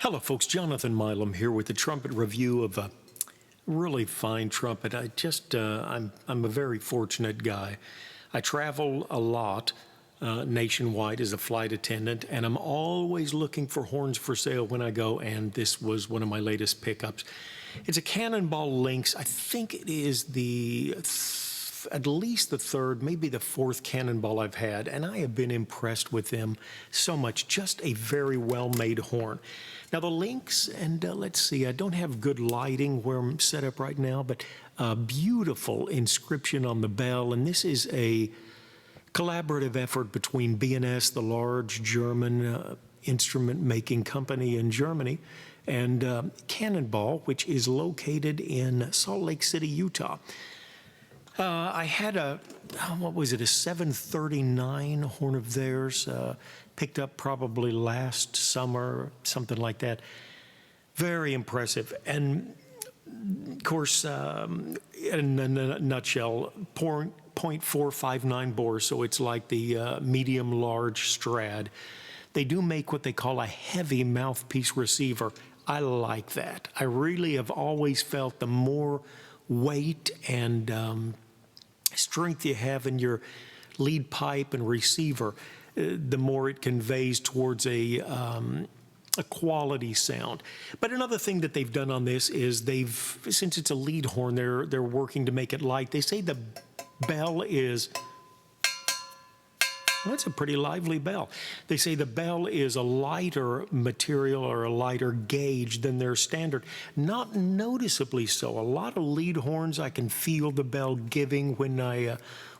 Hello, folks. Jonathan Milam here with the trumpet review of a really fine trumpet. I'm a very fortunate guy. I travel a lot nationwide as a flight attendant, and I'm always looking for horns for sale when I go, and this was one of my latest pickups. It's a Cannonball Lynx. I think it is at least the third, maybe the fourth Cannonball I've had, and I have been impressed with them so much. Just a very well-made horn. Now the Lynx, and let's see, I don't have good lighting where I'm set up right now, but a beautiful inscription on the bell, and this is a collaborative effort between B&S, the large German instrument-making company in Germany, and Cannonball, which is located in Salt Lake City, Utah. I had a 739 horn of theirs, picked up probably last summer, something like that. Very impressive. And of course, in a nutshell, 0.459 bore, so it's like the medium-large Strad. They do make what they call a heavy mouthpiece receiver. I like that. I really have always felt the more weight and strength you have in your lead pipe and receiver, the more it conveys towards a quality sound. But another thing that they've done on this is since it's a lead horn, they're working to make it light. They say the bell is, well, that's a pretty lively bell. They say the bell is a lighter material or a lighter gauge than their standard. Not noticeably so. A lot of lead horns, I can feel the bell giving when I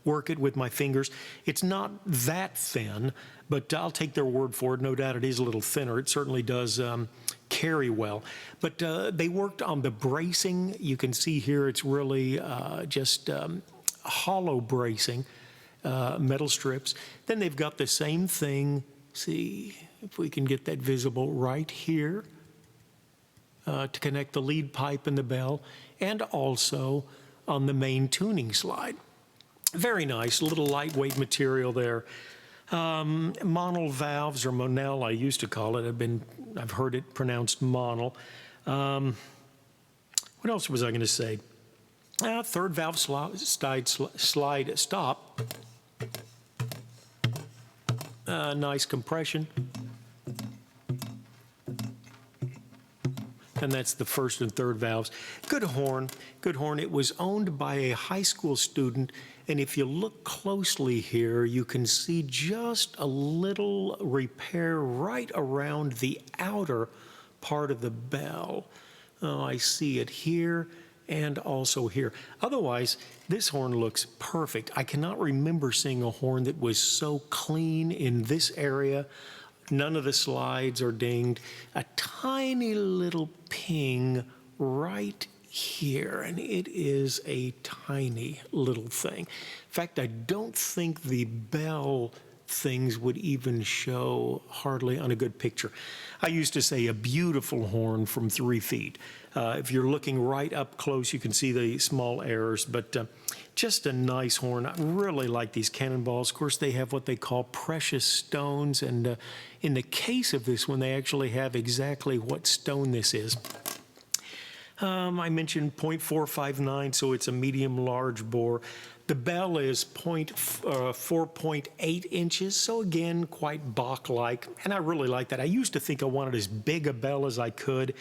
work it with my fingers. It's not that thin, but I'll take their word for it. No doubt it is a little thinner. It certainly does carry well. But they worked on the bracing. You can see here it's really just hollow bracing. Metal strips. Then they've got the same thing, see if we can get that visible right here, to connect the lead pipe and the bell, and also on the main tuning slide. Very nice, little lightweight material there. Monel valves, or Monel I used to call it. I've heard it pronounced Monel. What else was I going to say? Third valve slide stop. Nice compression. And that's the first and third valves. Good horn, good horn. It was owned by a high school student, and if you look closely here, you can see just a little repair right around the outer part of the bell. Oh, I see it here and also here. Otherwise, this horn looks perfect. I cannot remember seeing a horn that was so clean in this area. None of the slides are dinged. A tiny little ping right here, and it is a tiny little thing. In fact, I don't think the bell things would even show hardly on a good picture. I used to say a beautiful horn from 3 feet. If you're looking right up close, you can see the small errors, but just a nice horn. I really like these Cannonballs. Of course, they have what they call precious stones, and in the case of this one, they actually have exactly what stone this is. I mentioned 0.459, so it's a medium-large bore. The bell is 4.8 inches, so again, quite Bach-like, and I really like that. I used to think I wanted as big a bell as I could,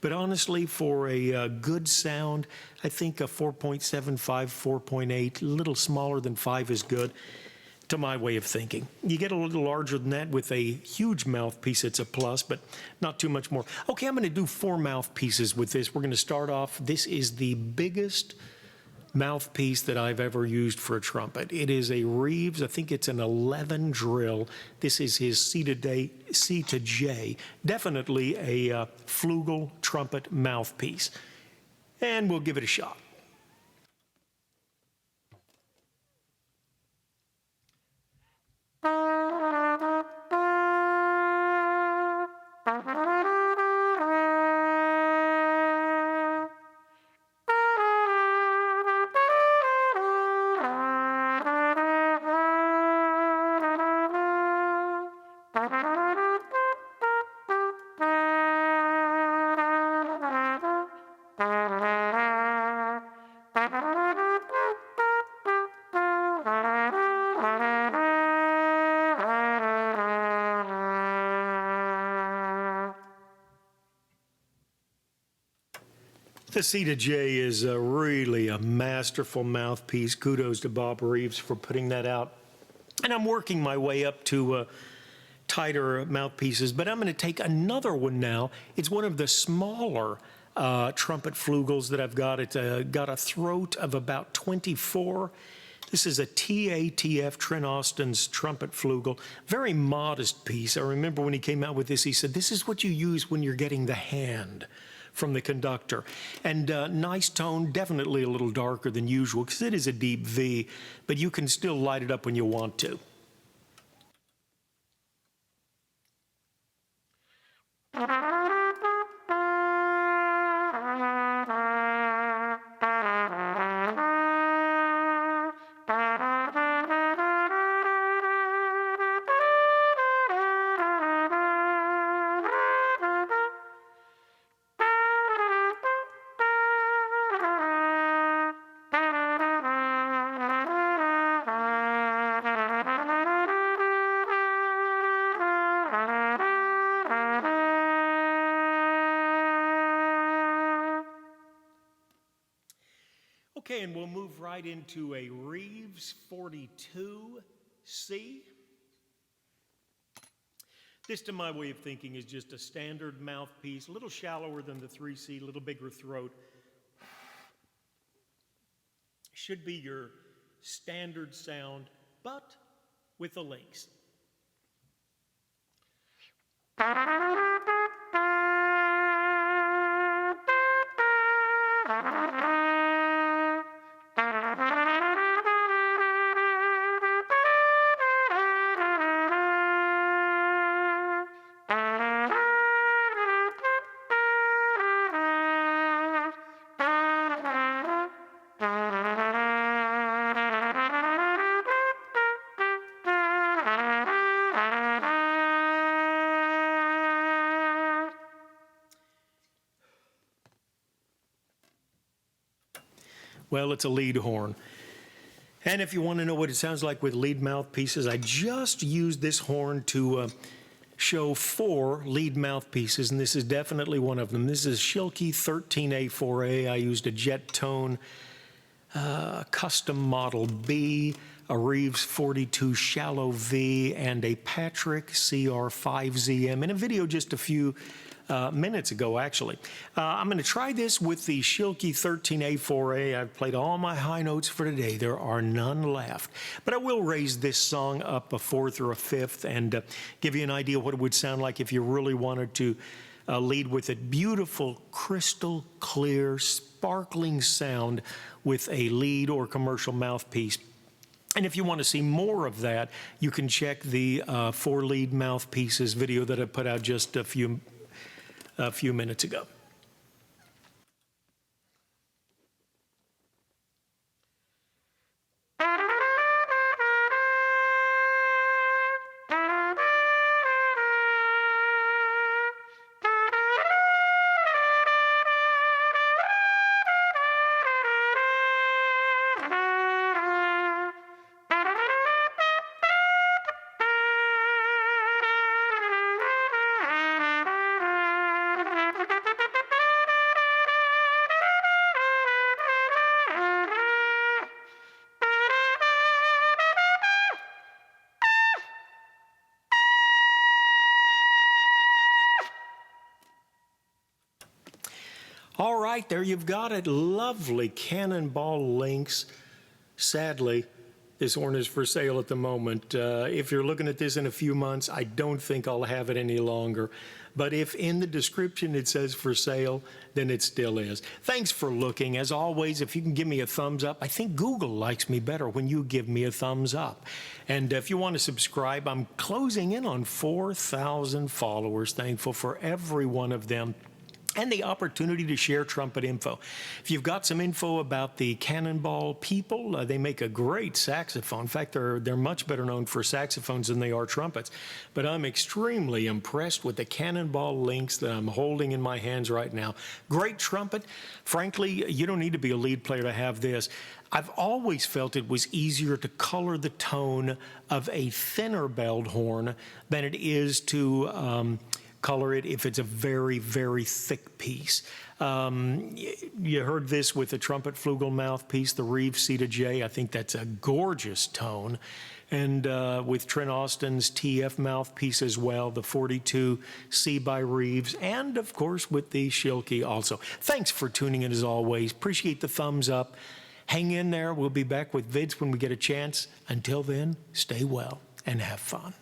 but honestly, for a good sound, I think a 4.75, 4.8, a little smaller than 5 is good, to my way of thinking. You get a little larger than that with a huge mouthpiece, it's a plus, but not too much more. Okay, I'm going to do 4 mouthpieces with this. We're going to start off. This is the biggest mouthpiece that I've ever used for a trumpet. It is a Reeves, I think it's an 11 drill. This is his C to J. Definitely a flugel trumpet mouthpiece. And we'll give it a shot. The C2J is really a masterful mouthpiece. Kudos to Bob Reeves for putting that out. And I'm working my way up to tighter mouthpieces, but I'm going to take another one now. It's one of the smaller trumpet flugels that I've got. It's got a throat of about 24. This is a TATF, Trent Austin's trumpet flugel. Very modest piece. I remember when he came out with this, he said, this is what you use when you're getting the hand from the conductor. And nice tone, definitely a little darker than usual because it is a deep V, but you can still light it up when you want to. Okay, and we'll move right into a Reeves 42C. This, to my way of thinking, is just a standard mouthpiece, a little shallower than the 3C, a little bigger throat. Should be your standard sound, but with the Lynx. Well, it's a lead horn. And if you want to know what it sounds like with lead mouthpieces, I just used this horn to show 4 lead mouthpieces, and this is definitely one of them. This is Schilke 13A4A. I used a Jet Tone custom model B, a Reeves 42 shallow V, and a Patrick CR5ZM in a video just a few minutes ago, actually. I'm going to try this with the Schilke 13A4A. I've played all my high notes for today. There are none left. But I will raise this song up a 4th or a 5th and give you an idea what it would sound like if you really wanted to lead with it. Beautiful, crystal clear, sparkling sound with a lead or commercial mouthpiece. And if you want to see more of that, you can check the 4 lead mouthpieces video that I put out just a few minutes ago. All right, there you've got it. Lovely Cannonball Lynx. Sadly, this horn is for sale at the moment. If you're looking at this in a few months, I don't think I'll have it any longer. But if in the description it says for sale, then it still is. Thanks for looking. As always, if you can give me a thumbs up, I think Google likes me better when you give me a thumbs up. And if you want to subscribe, I'm closing in on 4,000 followers. Thankful for every one of them. And the opportunity to share trumpet info. If you've got some info about the Cannonball people, they make a great saxophone. In fact, they're much better known for saxophones than they are trumpets. But I'm extremely impressed with the Cannonball Lynx that I'm holding in my hands right now. Great trumpet. Frankly, you don't need to be a lead player to have this. I've always felt it was easier to color the tone of a thinner belled horn than it is to color it if it's a very, very thick piece. You heard this with the Trumpet Flugel mouthpiece, the Reeves C2J. I think that's a gorgeous tone. And with Trent Austin's TF mouthpiece as well, the 42C by Reeves, and of course with the Schilke also. Thanks for tuning in as always. Appreciate the thumbs up. Hang in there. We'll be back with vids when we get a chance. Until then, stay well and have fun.